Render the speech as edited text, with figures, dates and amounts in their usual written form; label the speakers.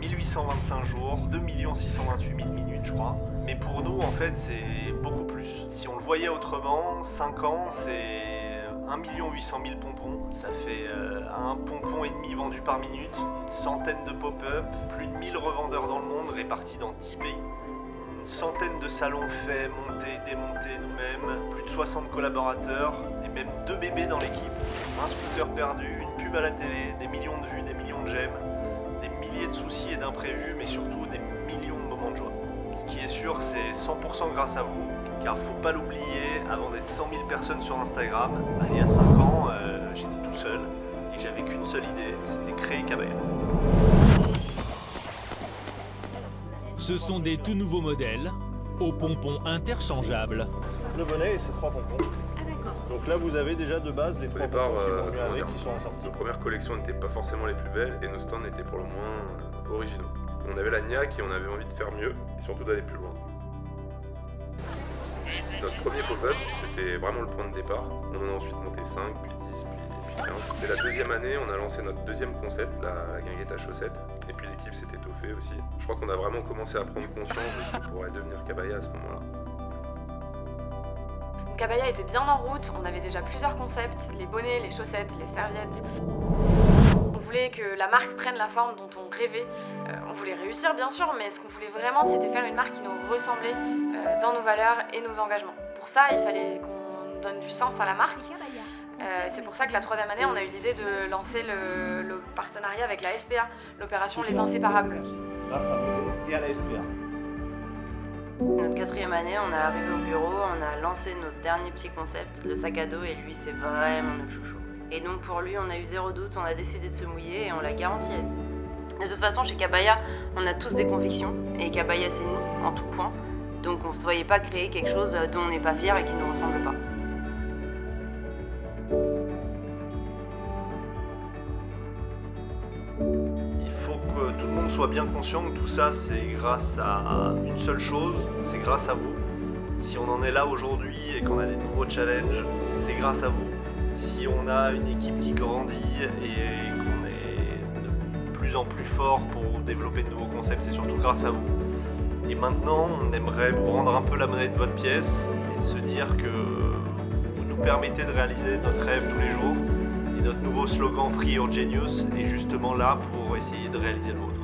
Speaker 1: 1825 jours, 2 628 000 minutes, je crois. Mais pour nous, en fait, c'est beaucoup plus. Si on le voyait autrement, 5 ans, c'est 1 800 000 pompons. Ça fait un pompon et demi vendu par minute, une centaine de pop-up, plus de 1000 revendeurs dans le monde répartis dans 10 pays. Une centaine de salons faits, montés, démontés nous-mêmes, plus de 60 collaborateurs et même 2 bébés dans l'équipe. Un scooter perdu, une pub à la télé, des millions de vues, des millions de j'aime, des milliers de soucis et d'imprévus, mais surtout des millions de moments de joie. Ce qui est sûr, c'est 100% grâce à vous, car faut pas l'oublier, avant d'être 100 000 personnes sur Instagram, il y a 5 ans, j'étais tout seul et j'avais qu'une seule idée, c'était créer Cabaya.
Speaker 2: Ce sont des tout nouveaux modèles, aux pompons interchangeables.
Speaker 3: Le bonnet et ses 3 pompons.
Speaker 4: Ah d'accord.
Speaker 3: Donc là, vous avez déjà de base les 3
Speaker 5: départ,
Speaker 3: pompons qui vont mieux
Speaker 5: comment
Speaker 3: avec,
Speaker 5: dire,
Speaker 3: qui sont en sortie.
Speaker 5: Nos premières collections n'étaient pas forcément les plus belles et nos stands étaient pour le moins originaux. On avait la niaque et on avait envie de faire mieux et surtout d'aller plus loin. Notre premier pop-up, c'était vraiment le point de départ. On en a ensuite monté 5, puis 10, puis 15. Et la deuxième année, on a lancé notre deuxième concept, la guinguette à chaussettes. Et puis l'équipe s'est étoffée aussi. Je crois qu'on a vraiment commencé à prendre conscience de ce que pourrait devenir Cabaya à ce moment-là.
Speaker 6: Cabaya était bien en route, on avait déjà plusieurs concepts, les bonnets, les chaussettes, les serviettes. On voulait que la marque prenne la forme dont on rêvait. On voulait réussir bien sûr, mais ce qu'on voulait vraiment c'était faire une marque qui nous ressemblait dans nos valeurs et nos engagements. Pour ça, il fallait qu'on donne du sens à la marque. C'est pour ça que la troisième année, on a eu l'idée de lancer le partenariat avec la SPA, l'opération Les Inséparables.
Speaker 3: Grâce à vous et à la SPA.
Speaker 7: Notre quatrième année, on est arrivé au bureau, on a lancé notre dernier petit concept, le sac à dos, et lui, c'est vraiment notre chouchou. Et donc pour lui, on a eu zéro doute, on a décidé de se mouiller et on l'a garanti à vie. De toute façon, chez Cabaya, on a tous des convictions, et Cabaya, c'est nous, en tout point. Donc on ne se voyait pas créer quelque chose dont on n'est pas fier et qui ne nous ressemble pas.
Speaker 1: Tout le monde soit bien conscient que tout ça c'est grâce à une seule chose, c'est grâce à vous. Si on en est là aujourd'hui et qu'on a des nouveaux challenges, c'est grâce à vous. Si on a une équipe qui grandit et qu'on est de plus en plus fort pour développer de nouveaux concepts, c'est surtout grâce à vous. Et maintenant, on aimerait vous rendre un peu la monnaie de votre pièce et se dire que vous nous permettez de réaliser notre rêve tous les jours. Et notre nouveau slogan Free Your Genius est justement là pour essayer de réaliser le vôtre.